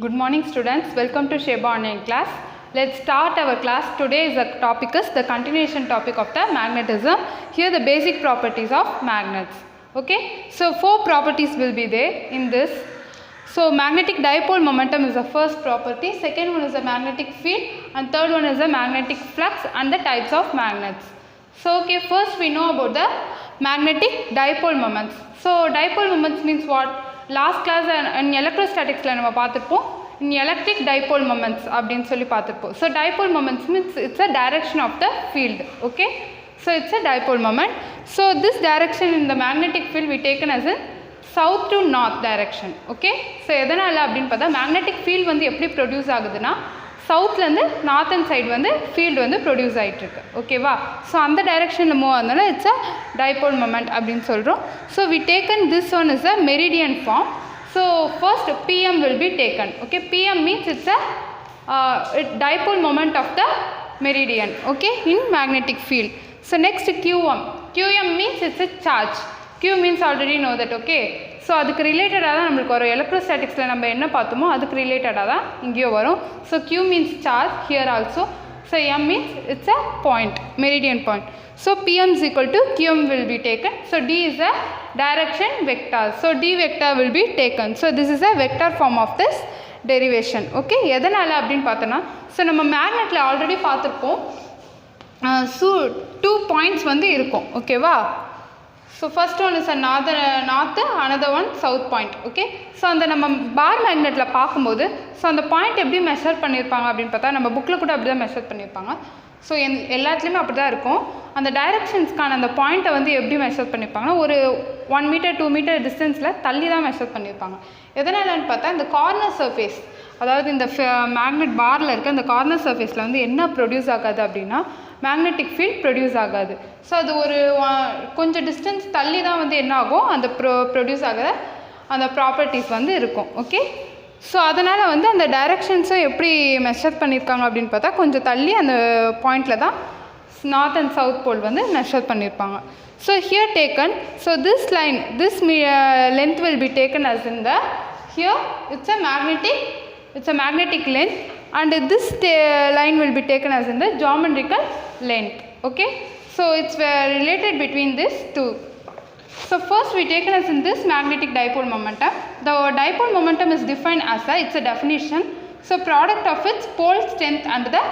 Good morning students, welcome to Sheba online class. Let's start our class. Today's topic is the continuation topic of the magnetism. Here the basic properties of magnets. Okay, so 4 properties will be there in this. So magnetic dipole momentum is the first property, second one is the magnetic field, and third one is the magnetic flux and the types of magnets. So okay, first we know about the magnetic dipole moments. So dipole moments means what? Last class in electrostatics la nama paathirpom in electric dipole moments அப்படினு சொல்லி பார்த்திருப்போம். So dipole moments means it's a direction of the field. Okay, so it's a dipole moment. So this direction in the magnetic field we taken as a south to north direction. Okay, so எதனால அப்படினு பார்த்தா magnetic field வந்து எப்படி produce ஆகுதுன்னா சவுத்ல இருந்து northern side வந்து field வந்து ப்ரொடியூஸ் ஆகிட்டு இருக்கு. ஓகேவா, ஸோ அந்த டைரெக்ஷனில் மூவ் ஆகுதுனால இட்ஸ் அ டைபோல் மொமெண்ட் அப்படின்னு சொல்கிறோம். So we taken this one is a meridian form. So first PM will be taken. Okay, PM means it's a dipole moment of the meridian. Okay, in magnetic field. So next QM means it's a charge. Q means already know that. Okay, so அதுக்கு ரிலேட்டடாக தான் நம்மளுக்கு வரும். எலக்ட்ரோஸ்டாட்டிக்ஸில் நம்ம என்ன பார்த்தோமோ அதுக்கு ரிலேட்டடாக தான் இங்கேயோ வரும். So Q means charge here also. So M means it's a point, meridian point. So PM is equal to QM will be taken. So D is a direction vector. So D vector will be taken. So this is a vector form of this derivation. Okay, எதனால் அப்படின்னு பார்த்தோன்னா, so நம்ம மேக்னெட்டில் already பார்த்துருப்போம். So 2 points வந்து இருக்கும். ஓகேவா, so first one is a north, another one south point. Okay, so அந்த நம்ம பார் மேக்னெட்டில் பார்க்கும்போது ஸோ அந்த பாயிண்ட் எப்படி மெஷர் பண்ணியிருப்பாங்க அப்படின்னு பார்த்தா நம்ம புக்கில் கூட அப்படி தான் மெஷர் பண்ணியிருப்பாங்க. ஸோ எல்லாத்துலேயுமே அப்படி தான் இருக்கும். அந்த டைரக்ஷன்ஸ்க்கான அந்த பாயிண்ட்டை வந்து எப்படி மெஷர் பண்ணியிருப்பாங்கன்னா ஒரு 1 மீட்டர் 2 மீட்டர் டிஸ்டன்ஸில் தள்ளி தான் மெஷர் பண்ணியிருப்பாங்க. எதனாலன்னு பார்த்தா இந்த கார்னர் சர்ஃபேஸ், அதாவது இந்த மேக்னெட் பாரில் இருக்க அந்த கார்னர் சர்ஃபேஸில் வந்து என்ன ப்ரொடியூஸ் ஆகாது அப்படின்னா மேக்னெட்டிக் ஃபீல்ட் ப்ரொடியூஸ் ஆகாது. ஸோ அது ஒரு கொஞ்சம் டிஸ்டன்ஸ் தள்ளி தான் வந்து என்ன ஆகும், அந்த ப்ரொடியூஸ் ஆகிற அந்த ப்ராப்பர்ட்டிஸ் வந்து இருக்கும். ஓகே, ஸோ அதனால் வந்து அந்த டைரெக்ஷன்ஸும் எப்படி மெஷர் பண்ணியிருக்காங்க அப்படின்னு பார்த்தா கொஞ்சம் தள்ளி அந்த பாயிண்டில் தான் நார்த் அண்ட் சவுத் போல் வந்து மெஷர் பண்ணியிருப்பாங்க. So here taken, so this line, this length will be taken as in the here it's a magnetic length, and this line will be taken as in the geometrical length. Okay, so it's related between these two. So first we taken as in this magnetic dipole momentum. The dipole momentum is defined as it's a definition, so product of its pole strength and the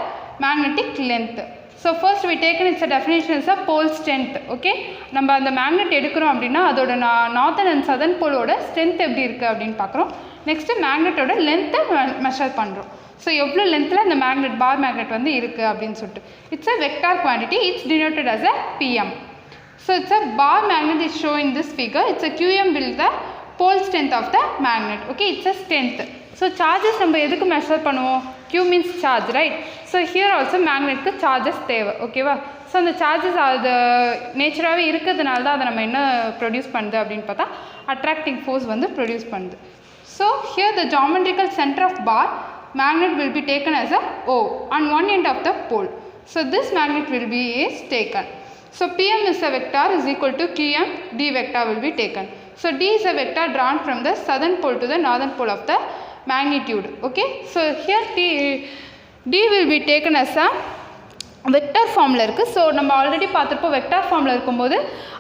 magnetic length. So first we taken its a definition as a pole strength. Okay, நம்ம அந்த magnet எடுக்கிறோம் அப்படின்னா அதோட northern and southern போலோட strength எப்படி இருக்குது அப்படின்னு பார்க்குறோம். Next மேக்னெட்டோட லென்த்தை மெஷர் பண்ணுறோம். ஸோ எவ்வளோ லென்த்தில் இந்த மேக்னெட் பார் மேக்னெட் வந்து இருக்குது அப்படின்னு சொல்லிட்டு it's a vector quantity. It's denoted as a PM. So it's a bar magnet is shown in this figure. It's a QM will the pole strength of the magnet. Okay, it's a strength. So charges நம்ம எதுக்கு measure பண்ணுவோம்? Q means charge, right? So here also மேக்னெட்க்கு charges தேவை. ஓகேவா, so அந்த charges அது நேச்சராகவே இருக்கிறதுனால தான் அதை நம்ம என்ன ப்ரொடியூஸ் பண்ணுது அப்படின்னு பார்த்தா அட்ராக்டிங் ஃபோர்ஸ் வந்து ப்ரொடியூஸ் பண்ணுது. So here the geometrical center of bar magnet will be taken as a O on one end of the pole. So this magnet will be is taken. So PM is a vector is equal to QM, D vector will be taken. So D is a vector drawn from the southern pole to the northern pole of the magnitude. Okay, so here D will be taken as a vector ஃபார்மில் இருக்குது. So நம்ம already பார்த்துருப்போம் vector ஃபார்மில் இருக்கும்போது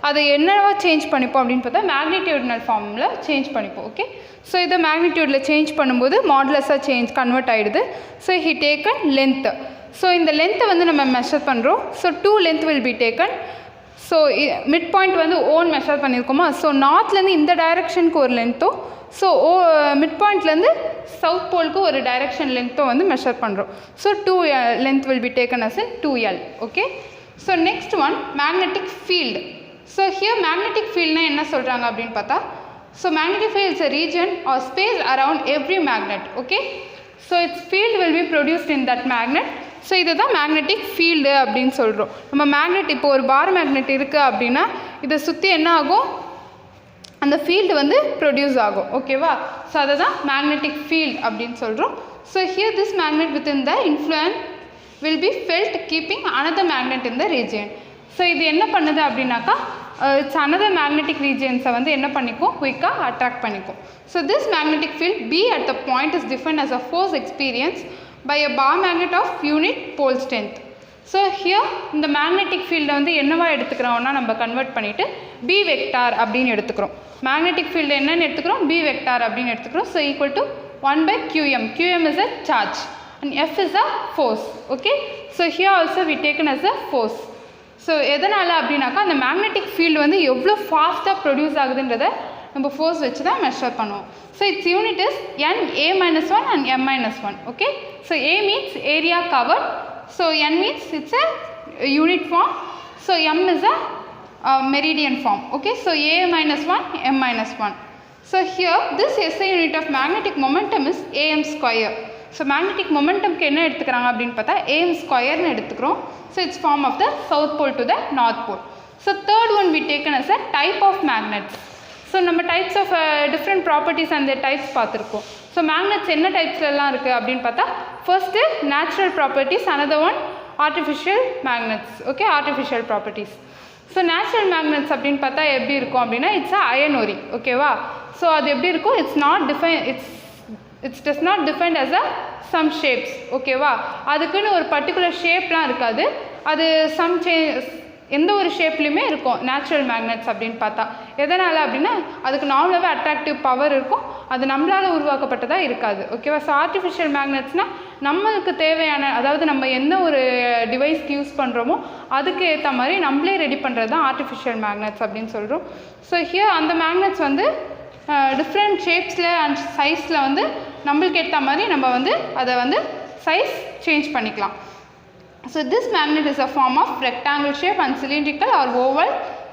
அதை என்னவா change பண்ணிப்போம் அப்படின்னு பார்த்தா மேக்னிடியூட்னல் ஃபார்மில் சேஞ்ச் பண்ணிப்போம். ஓகே, ஸோ இதை மேக்னிடியூடில் சேஞ்ச் பண்ணும்போது மாடுலஸாக கன்வெர்ட் ஆகிடுது. So he taken length. So இந்த லென்த்தை வந்து நம்ம மெஷர் பண்ணுறோம். So 2 length will be taken. So mid point வந்து ஓன் மெஷர் பண்ணியிருக்கோமா, ஸோ நார்த்லேருந்து இந்த டைரெக்ஷனுக்கு ஒரு லென்த்தும், ஸோ மிட் பாயிண்ட்லேருந்து சவுத் போலுக்கு ஒரு டைரெக்ஷன் லென்த்தும் வந்து மெஷர் பண்ணுறோம். So 2 length will be taken as in 2L. Okay, so next one magnetic field. So here magnetic ஃபீல்ட்னா என்ன சொல்கிறாங்க அப்படின்னு பார்த்தா, so magnetic field is a region or space around every magnet. Okay, so its field will be produced in that magnet. So இதை தான் magnetic field அப்படின்னு சொல்கிறோம். நம்ம மேக்னெட் இப்போ ஒரு பார் மேக்னெட் இருக்குது அப்படின்னா இதை சுற்றி என்ன ஆகும், அந்த ஃபீல்டு வந்து ப்ரொடியூஸ் ஆகும். ஓகேவா, ஸோ அதை தான் மேக்னெட்டிக் ஃபீல்ட் அப்படின்னு சொல்கிறோம். So here this magnet within the influence will be felt keeping another magnet in the region. So இது என்ன பண்ணுது அப்படின்னாக்கா it's another magnetic regions வந்து என்ன பண்ணிக்கும் குயிக்காக அட்ராக்ட் பண்ணிக்கும். So this magnetic field B at the point is defined as a force experienced by a bar magnet of unit pole strength. So here இந்த magnetic field வந்து என்னவா எடுத்துக்கிறோம்னா நம்ம convert பண்ணிட்டு B வெக்டார் அப்படின்னு எடுத்துக்கிறோம். magnetic field என்னன்னு எடுத்துக்கிறோம் B vector அப்படின்னு எடுத்துக்கிறோம். So equal to 1 by qm. qm is a charge and F is a force. Okay, so here also we taken as a force. So எதனால அப்படின்னாக்கா அந்த மேக்னெட்டிக் ஃபீல்டு வந்து எவ்வளோ ஃபாஸ்ட்டாக ப்ரொடியூஸ் ஆகுதுன்றதை நம்ம ஃபோர்ஸ் வச்சு தான் மெஷர் பண்ணுவோம். So it's unit is NA-1 and M-1. Okay, so A means area covered, so N means it's a unit form, so M is a meridian form. Okay, so A-1, M-1. So here this SI unit of magnetic momentum is AM square. So magnetic மொமெண்டம்க்கு என்ன எடுத்துக்கிறாங்க அப்படின்னு பார்த்தா AM ஸ்கொயர்னு எடுத்துக்கிறோம். So it's form of the south pole to the north pole. So third one we taken as a type of magnets. So நம்ம types of different properties அந்த types பார்த்துருக்கோம். ஸோ மேக்னெட்ஸ் என்ன டைப்ஸ்லாம் இருக்குது அப்படின்னு பார்த்தா first natural properties, another one artificial magnets. Okay, artificial properties. So natural magnets அப்படின்னு பார்த்தா எப்படி இருக்கும் அப்படின்னா இட்ஸ் அ அயன் ஒரி. ஓகேவா, ஸோ அது எப்படி இருக்கும், it's not define, it's does not defined as a some shapes. ஓகேவா, அதுக்குன்னு ஒரு பர்டிகுலர் ஷேப்லாம் இருக்காது, அது எந்த ஒரு ஷேப்லேயுமே இருக்கும் நேச்சுரல் மேக்னெட்ஸ் அப்படின்னு பார்த்தா. எதனால் அப்படின்னா அதுக்கு நார்மலாகவே அட்ராக்டிவ் பவர் இருக்கும், அது நம்மளால் உருவாக்கப்பட்டதாக இருக்காது. ஓகேவா, ஸோ ஆர்டிஃபிஷியல் மேக்னெட்ஸ்னால் நம்மளுக்கு தேவையான, அதாவது நம்ம என்ன ஒரு டிவைஸ்க்கு யூஸ் பண்ணுறோமோ அதுக்கு ஏற்ற மாதிரி நம்மளே ரெடி பண்ணுறது தான் ஆர்டிஃபிஷியல் மேக்னெட்ஸ் அப்படின்னு சொல்கிறோம். ஸோ ஹியர் அந்த மேக்னெட்ஸ் வந்து டிஃப்ரெண்ட் ஷேப்ஸில் அண்ட் சைஸில் வந்து நம்மளுக்கு ஏற்ற மாதிரி நம்ம வந்து அதை வந்து சைஸ் சேஞ்ச் பண்ணிக்கலாம். So this magnet is a form of rectangle shape and cylindrical or oval.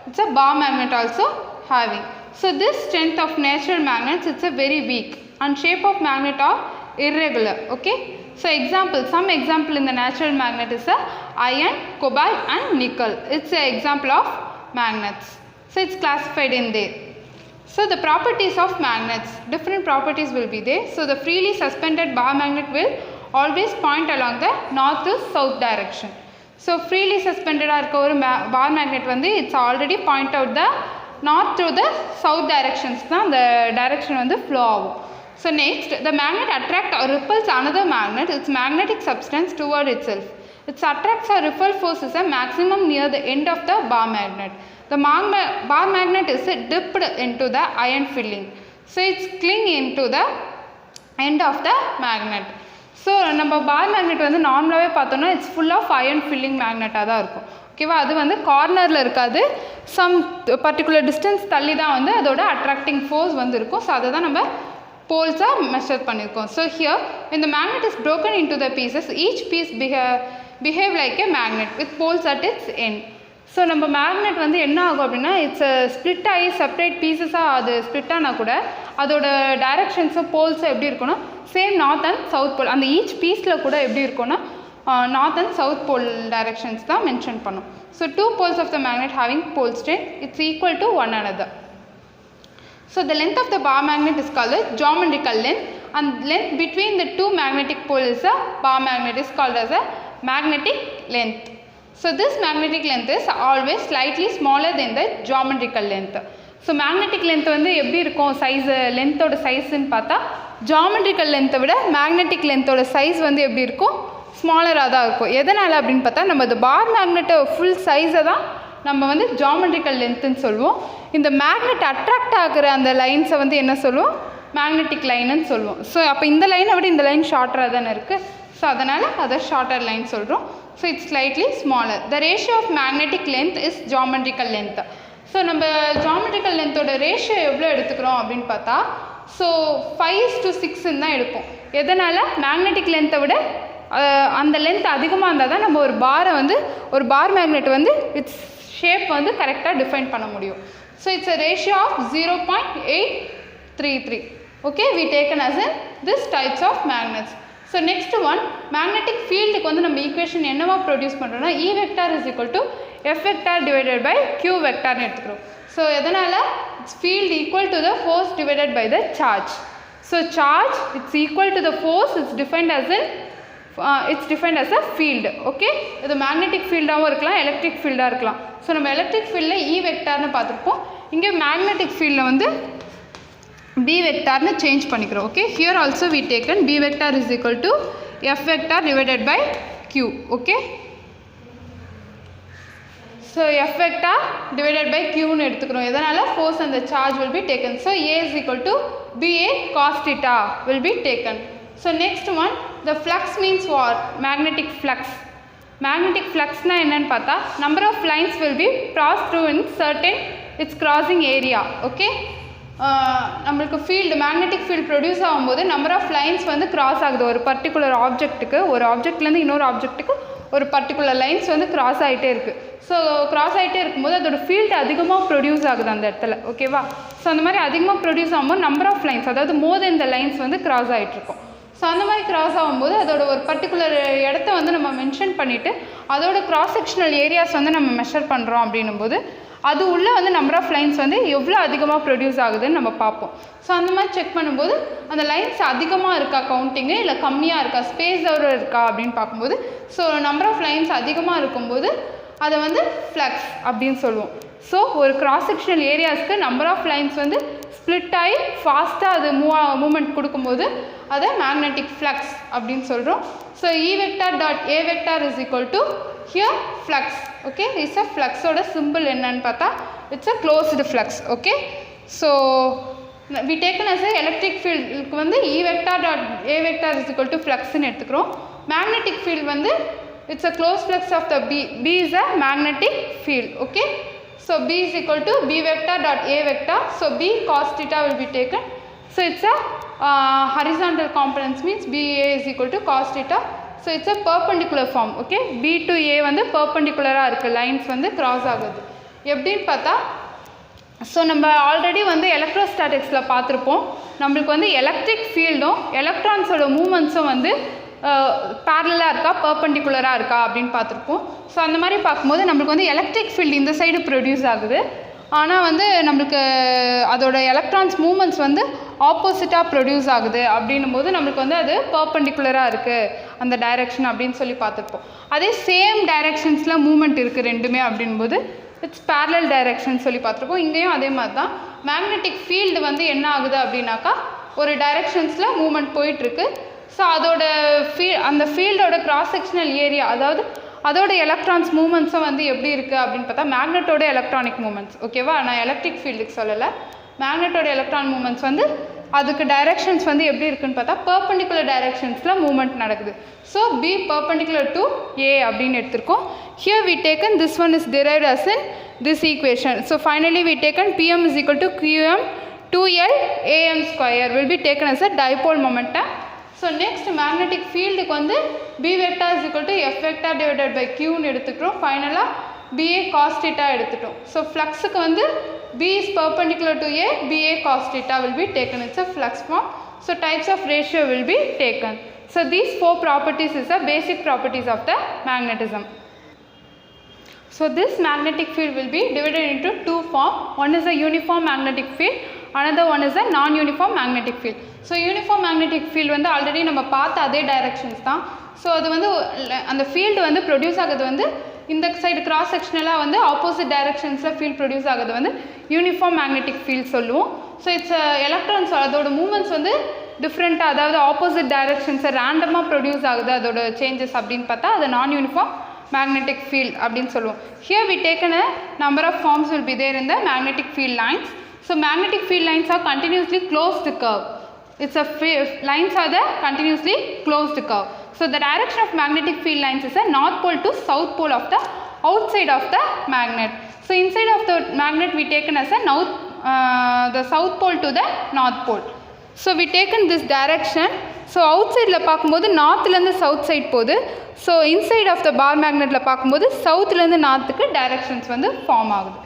It's a bar magnet also having. So this strength of natural magnets, it's a very weak and shape of magnet are irregular. Okay, so some example in the natural magnet is a iron, cobalt and nickel. It's an example of magnets. So it's classified in there. So the properties of magnets, different properties will be there. So the freely suspended bar magnet will always point along the north to south direction. So freely suspended இருக்க ஒரு bar magnet வந்து it's already point out the north to the south directions தான் the direction வந்து flow ஆகும். So next, the magnet attract or repels another magnet, its magnetic substance toward itself. Its attracts or repel force is a maximum near the end of the bar magnet. The bar magnet is dipped into the iron filling, so it's cling into the end of the magnet. So நம்ம bar magnet வந்து நார்மலாகவே பார்த்தோன்னா it's full of iron filling மேக்னெட்டாக தான் இருக்கும். ஓகேவா, அது வந்து கார்னரில் இருக்காது, சம் பர்டிகுலர் டிஸ்டன்ஸ் தள்ளி தான் வந்து அதோட அட்ராக்டிங் ஃபோர்ஸ் வந்து இருக்கும். ஸோ அதை தான் நம்ம போல்ஸாக மெஷர் பண்ணியிருக்கோம். So here when the magnet is broken into the pieces, each piece behave like a magnet with poles at its end. So நம்ம மேக்னெட் வந்து என்ன ஆகும் அப்படின்னா இட்ஸ் ஸ்ப்ளிட் ஆகி செப்பரேட் பீசஸாக அது ஸ்ப்ளிட் ஆனால் கூட அதோட டைரக்ஷன்ஸும் போல்ஸும் எப்படி இருக்குன்னா same north and south pole, அந்த ஈச் பீஸில் கூட எப்படி இருக்குன்னா north and south pole directions தான் மென்ஷன் பண்ணும். So 2 poles of the magnet having pole strength, it's equal to one another. So the length of the bar magnet is called the geometrical length, and length between the two magnetic poles is a bar magnet is called as a magnetic length. So this magnetic length is always slightly smaller than the geometrical length. So magnetic length வந்து எப்படி இருக்கும், size லென்த்தோட சைஸ்ன்னு பார்த்தா geometrical லென்த்தை விட magnetic லென்த்தோட size வந்து எப்படி இருக்கும், ஸ்மாலராக தான் இருக்கும். எதனால் அப்படின்னு பார்த்தா நம்ம இந்த பார் மேக்னெட்டை ஃபுல் சைஸை தான் நம்ம வந்து ஜியாமெட்ரிக்கல் லென்த்துன்னு சொல்லுவோம். இந்த மேக்னெட் அட்ராக்ட் ஆகிற அந்த லைன்ஸை வந்து என்ன சொல்லுவோம், மேக்னெட்டிக் லைனுன்னு சொல்லுவோம். ஸோ அப்போ இந்த லைனை விட இந்த லைன் ஷார்ட்டராக தானே இருக்குது, ஸோ அதனால் அதை ஷார்ட்டர் லைன் சொல்கிறோம். So it's slightly smaller. The ratio of magnetic length is geometrical length. So நம்ம ஜியாமெட்ரிக்கல் லென்த்தோட ரேஷியோ எவ்வளோ எடுத்துக்கிறோம் அப்படின்னு பார்த்தா ஸோ 5:6 தான் எடுப்போம். எதனால், மேக்னெட்டிக் லென்த்தை விட அந்த லென்த் அதிகமாக இருந்தால் தான் நம்ம ஒரு பாரை வந்து ஒரு பார் மேக்னெட் வந்து இட்ஸ் ஷேப் வந்து கரெக்டாக டிஃபைன் பண்ண முடியும். So it's a ratio of 0.833. Okay, we taken as in this types of magnets. So next one, magnetic ஃபீல்டுக்கு வந்து நம்ம ஈக்குவேஷன் என்னவா ப்ரொடியூஸ் பண்ணுறோம்னா E vector is equal to F vector divided by Q வெக்டார்னு எடுத்துக்கிறோம். So எதனால், it's field equal to the force divided by the charge. So charge it's equal to the force it's defined as in it's defined as a field. Okay, இது magnetic field ஆவும் இருக்கலாம், electric field ஆ இருக்கலாம். So நம்ம electric fieldல E வெக்டார்னு பார்த்துருப்போம். இங்கே magnetic fieldல வந்து B வெக்டார்னு change பண்ணிக்கிறோம். Okay, here also we taken B vector is equal to F vector divided by Q. Okay, so F vector divided by Q னு எடுத்துக்கிறோம். எதனால force and the charge will be taken. So A is equal to BA cos theta will be taken. So next one, the flux means what? Magnetic flux. Magnetic flux na என்னன்னு பார்த்தா number of lines will be passed through in certain its crossing area. Okay, நம்மளுக்கு field magnetic field produce ஆகும்போது number of lines வந்து cross ஆகுது. ஒரு particular objectக்கு, ஒரு objectலேருந்து இன்னொரு objectக்கு ஒரு particular lines வந்து cross ஆகிட்டே இருக்குது. ஸோ கிராஸ் ஆகிட்டே இருக்கும்போது அதோட ஃபீல்டு அதிகமாக ப்ரொடியூஸ் ஆகுது அந்த இடத்துல. ஓகேவா, ஸோ அந்த மாதிரி அதிகமாக ப்ரொடியூஸ் ஆகும்போது நம்பர் ஆஃப் லைன்ஸ், அதாவது மோர் தென் த லைன்ஸ் வந்து கிராஸ் ஆகிட்ருக்கும். ஸோ அந்த மாதிரி கிராஸ் ஆகும்போது அதோட ஒரு பர்டிகுலர் இடத்த வந்து நம்ம மென்ஷன் பண்ணிவிட்டு அதோட கிராஸ் செக்ஷனல் ஏரியாஸ் வந்து நம்ம மெஷர் பண்ணுறோம் அப்படின்னும் போது அது உள்ளே வந்து நம்பர் ஆஃப் லைன்ஸ் வந்து எவ்வளோ அதிகமாக ப்ரொடியூஸ் ஆகுதுன்னு நம்ம பார்ப்போம். ஸோ அந்த மாதிரி செக் பண்ணும்போது அந்த லைன்ஸ் அதிகமாக இருக்கா கவுண்டிங்கு, இல்லை கம்மியாக இருக்கா, ஸ்பேஸோடு இருக்கா அப்படின்னு பார்க்கும்போது ஸோ நம்பர் ஆஃப் லைன்ஸ் அதிகமாக இருக்கும்போது அதை வந்து ஃப்ளக்ஸ் அப்படின்னு சொல்லுவோம். ஸோ ஒரு கிராஸ் செக்ஷனல் ஏரியாஸ்க்கு நம்பர் ஆஃப் லைன்ஸ் வந்து ஸ்ப்ளிட் ஆகி ஃபாஸ்ட்டாக அது மூமெண்ட் கொடுக்கும்போது அதை மேக்னெட்டிக் ஃப்ளக்ஸ் அப்படின்னு சொல்கிறோம். So E vector dot A vector is equal to here flux. Okay, it's a ஃப்ளக்ஸோட சிம்பிள் என்னன்னு பார்த்தா it's a closed flux. Okay, so we taken as a electric field க்கு வந்து E vector dot A vector is equal to ஃப்ளக்ஸ்ன்னு எடுத்துக்கிறோம். Magnetic field வந்து it's a closed flux of the B. B is a magnetic field. Okay, so B is equal to B vector dot A vector. So B cos theta will be taken. So it's a horizontal components means BA is equal to cos theta. So it's a perpendicular form. Okay, B to A வந்து perpendicular இருக்கு, lines வந்து cross ஆகுது. எப்படின்னு பார்த்தா so நம்ம already வந்து எலக்ட்ரோஸ்டாட்டிக்ஸில் பார்த்துருப்போம். நம்மளுக்கு வந்து எலக்ட்ரிக் ஃபீல்டும் எலக்ட்ரான்ஸோட மூமெண்ட்ஸும் வந்து பேரலாக இருக்கா பர்பெண்டிகுலராக இருக்கா அப்படின்னு பார்த்துருப்போம். ஸோ அந்த மாதிரி பார்க்கும்போது நம்மளுக்கு வந்து எலக்ட்ரிக் ஃபீல்டு இந்த சைடு ப்ரொடியூஸ் ஆகுது, ஆனால் வந்து நம்மளுக்கு அதோட எலக்ட்ரான்ஸ் மூமெண்ட்ஸ் வந்து ஆப்போசிட்டாக ப்ரொடியூஸ் ஆகுது அப்படின்னும் போது நம்மளுக்கு வந்து அது பர்பெண்டிகுலராக இருக்குது அந்த டைரெக்ஷன் அப்படின்னு சொல்லி பார்த்துருப்போம். அதே சேம் டைரெக்ஷன்ஸில் மூமெண்ட் இருக்குது ரெண்டுமே அப்படின்போது இட்ஸ் பேரலல் டைரெக்ஷன் சொல்லி பார்த்துருப்போம். இங்கேயும் அதே மாதிரி தான் மேக்னெட்டிக் ஃபீல்டு வந்து என்ன ஆகுது அப்படின்னாக்கா ஒரு டைரெக்ஷன்ஸில் மூமெண்ட் போயிட்டுருக்கு. ஸோ அதோட அந்த ஃபீல்டோட கிராஸ் செக்ஷனல் ஏரியா, அதாவது அதோட எலக்ட்ரான்ஸ் மூமெண்ட்ஸும் வந்து எப்படி இருக்குது அப்படின்னு பார்த்தா மேக்னெட்டோட எலக்ட்ரானிக் மூமெண்ட்ஸ். ஓகேவா, நான் எலக்ட்ரிக் ஃபீல்டுக்கு சொல்லலை, மேக்னெட்டோட எலக்ட்ரான் மூமெண்ட்ஸ் வந்து அதுக்கு டைரெக்ஷன்ஸ் வந்து எப்படி இருக்குன்னு பார்த்தா பர்பெண்டிகுலர் டைரெக்ஷன்ஸில் மூமெண்ட் நடக்குது. So B perpendicular to A அப்படின்னு எடுத்திருக்கோம். Here we taken this one is derived as in this equation. So finally we taken Pm is equal to Qm 2L AM square will be taken as a dipole momentum. So next magnetic field க்கு வந்து B vector is equal to F vector divided by Q ன்னு எடுத்துக்கிறோம். ஃபைனலாக BA cos theta எடுத்துட்டோம். So ஃப்ளக்ஸுக்கு வந்து B is perpendicular to A, BA cos theta will be taken. It's a flux form. So types of ratio will be taken. So these four properties is the basic properties of the magnetism. So this magnetic field will be divided into two forms. One is a uniform magnetic field, another one is a non-uniform magnetic field. So uniform magnetic field வந்து already நம்ம பார்த்த அதே directions தான். So அது வந்து அந்த field வந்து produce ஆகுது வந்து இந்த சைடு கிராஸ் செக்ஷனலாக வந்து ஆப்போசிட் டைரக்ஷன்ஸில் ஃபீல்ட் ப்ரொடியூஸ் ஆகுது வந்து யூனிஃபார்ம் மேக்னெட்டிக் ஃபீல்ட் சொல்லுவோம். ஸோ இட்ஸ் எலக்ட்ரான்ஸ் அதோட மூமெண்ட்ஸ் வந்து டிஃப்ரெண்ட்டாக, அதாவது ஆப்போசிட் டைரக்ஷன்ஸை ரேண்டமாக ப்ரொடியூஸ் ஆகுது அதோட சேஞ்சஸ் அப்படின்னு பார்த்தா அது நான் யூனிஃபார்ம் magnetic field அப்படின்னு சொல்லுவோம். Here we taken a number of forms will be there in the magnetic field lines. So magnetic field lines are continuously closed curve. It's a lines are the continuously closed curve. So the direction of magnetic field lines is a north pole to south pole of the outside of the magnet. So inside of the magnet we taken as a north, the south pole to the north pole. So we taken this direction. So outside la பார்க்கும்போது நார்த்லேருந்து south side போகுது. So inside of the bar மேக்னெட்டில் பார்க்கும்போது சவுத்துலேருந்து நார்த்துக்கு directions வந்து form ஆகுது.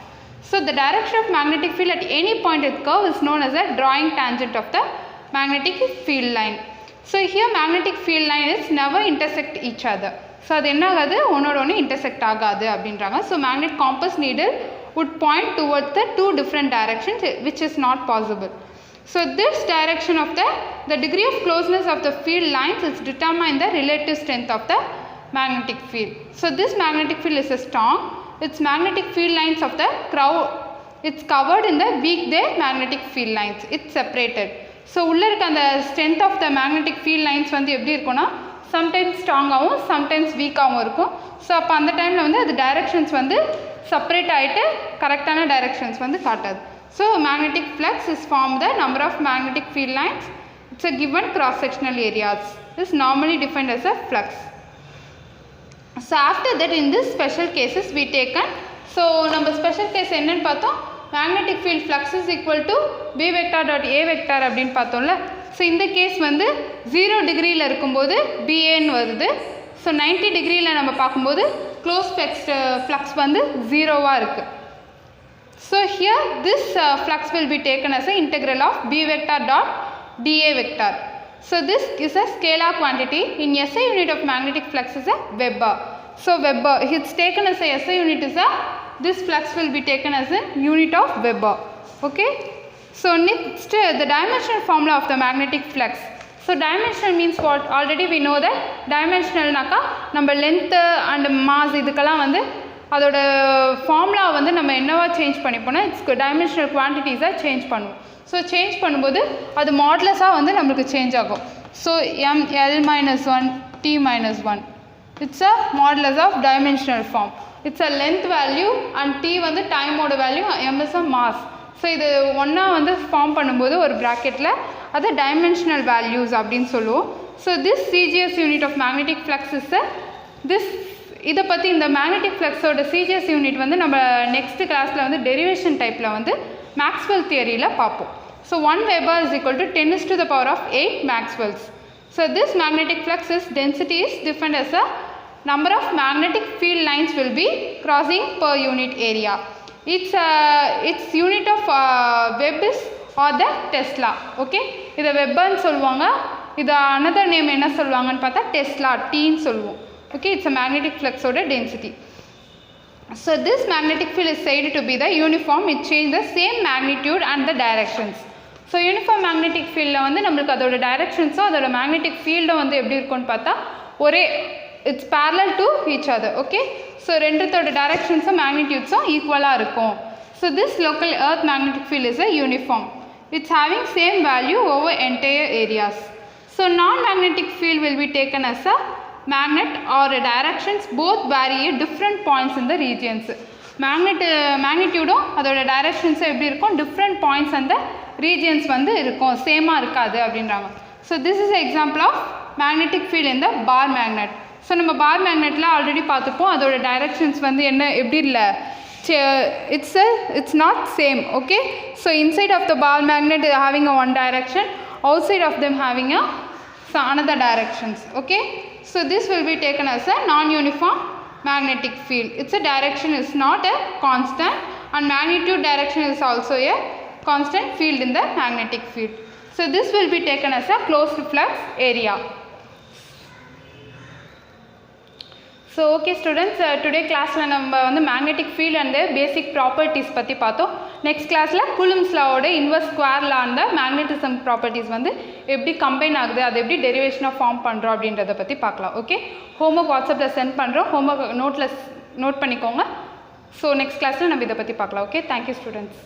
So the direction of magnetic field at any point with curve is known as a drawing tangent of the magnetic field line. So here magnetic field line is never intersect each other. So அது என்ன ஆகாது, ஒன்னோட ஒன்று intersect ஆகாது அப்படின்றாங்க. So magnet compass needle would point towards the two different directions which is not possible. So this direction of the degree of closeness of the field lines is determined the relative strength of the magnetic field. So this magnetic field is strong. Its magnetic field lines of the crowd, it's covered in the weak magnetic field lines. It's separated. So உள்ள இருக்க அந்த strength of the magnetic field lines வந்து எப்படி இருக்கும்னா sometimes strong ஆகும் sometimes weak ஆகும் இருக்கும். So அப்போ அந்த டைமில் வந்து அது டைரக்ஷன்ஸ் வந்து செப்பரேட் ஆகிட்டு கரெக்டான டைரக்ஷன்ஸ் வந்து காட்டாது. So magnetic flux is formed the number of magnetic field lines. It's a given cross sectional areas. This is normally defined as a flux. So after that in this special cases we taken, so நம்ம special case என்னன்னு பார்த்தோம், magnetic field flux is equal to b vector dot a vector அப்படின்னு பார்த்தோம்ல. So இந்த case வந்து 0 டிகிரியில் இருக்கும்போது BAன்னு வருது. ஸோ 90 டிகிரியில் நம்ம பார்க்கும்போது க்ளோஸ் ஃப்ளக்ஸ் வந்து 0வாக இருக்குது. So here this flux will be taken as an integral of b vector dot dA vector. So this is a scalar quantity. In SI unit of magnetic flux is a Weber. So Weber, it's taken as a SI unit is a, this flux will be taken as a unit of Weber. Okay. So next the dimensional formula of the magnetic flux. So dimensional means what? Already we know that dimensional naka number length and mass இதுக்கெல்லாம் வந்து அதோட formula வந்து நம்ம என்னவா change பண்ணிப்போனா it's dimensional குவான்டிட்டிஸாக change பண்ணுவோம். So change பண்ணும்போது அது மாட்லஸாக வந்து நம்மளுக்கு சேஞ்ச் ஆகும். So ml-1 t-1 it's a modulus of dimensional form. It's a length value and t வந்து டைமோட value, m is a mass. So இது ஒன்றா வந்து ஃபார்ம் பண்ணும்போது ஒரு ப்ராக்கெட்டில் அது டைமென்ஷனல் வேல்யூஸ் அப்படின்னு சொல்லுவோம். So this CGS unit of magnetic flux is this இதை பற்றி இந்த மேக்னெட்டிக் ஃப்ளக்ஸோட CGS யூனிட் வந்து நம்ம நெக்ஸ்ட் கிளாஸில் வந்து டெரிவேஷன் டைப்பில் வந்து மேக்ஸ்வெல் தியரியில் பார்ப்போம். So 1 Weber is equal to 10⁸ Maxwells. So this magnetic flux is density is defined as a number of magnetic field lines will be crossing per unit area. Its unit of Webb is or the Tesla. Okay, இதை வெப்பர்னு சொல்லுவாங்க. இது another name என்ன சொல்லுவாங்கன்னு பார்த்தா Tesla டீன்னு சொல்லுவோம். Okay, it's a magnetic flux order density. So this magnetic field is said to be the uniform. It changes the same magnitude and the directions. So uniform magnetic field la வந்து நமக்கு அதோட directions அதோட magnetic field வந்து எப்படி இருக்கும்னு பார்த்தா ஒரே it's parallel to each other. Okay, so ரெண்டுத்தோட directions magnitudes equal-ஆ இருக்கும். So this local earth magnetic field is a uniform. It's having same value over entire areas. So non-magnetic field will be taken as a magnet or directions both vary at different points in the regions. Magnitude அதோட directions எப்படி இருக்கும் different points and the regions வந்து இருக்கும் சேமா இருக்காது அப்படின்றாங்க. So this is an example of magnetic field in the bar magnet. So நம்ம bar magnetல already பார்த்துப்போம் அதோட directions வந்து என்ன எப்படி இல்லை it's not same. Okay, so inside of the bar magnet having a one direction, outside of them having a another directions. Okay, so this will be taken as a non-uniform magnetic field. Its a direction is not a constant and magnitude direction is also a constant field in the magnetic field. So this will be taken as a closed flux area. So okay students, today class la நம்ம வந்து magnetic field and the basic properties பத்தி பார்த்தோம். next classல Coulomb's law ஓட inverse square law and magnetism properties வந்து எப்படி combine ஆகுது, அது எப்படி derivation ஃபார்ம் பண்றோம் அப்படின்றத பத்தி பார்க்கலாம். ஓகே, homework WhatsAppல சென்ட் பண்றோம், homework நோட் பண்ணிக்கோங்க. So next classல நம்ம இத பத்தி பார்க்கலாம். Okay, thank you students.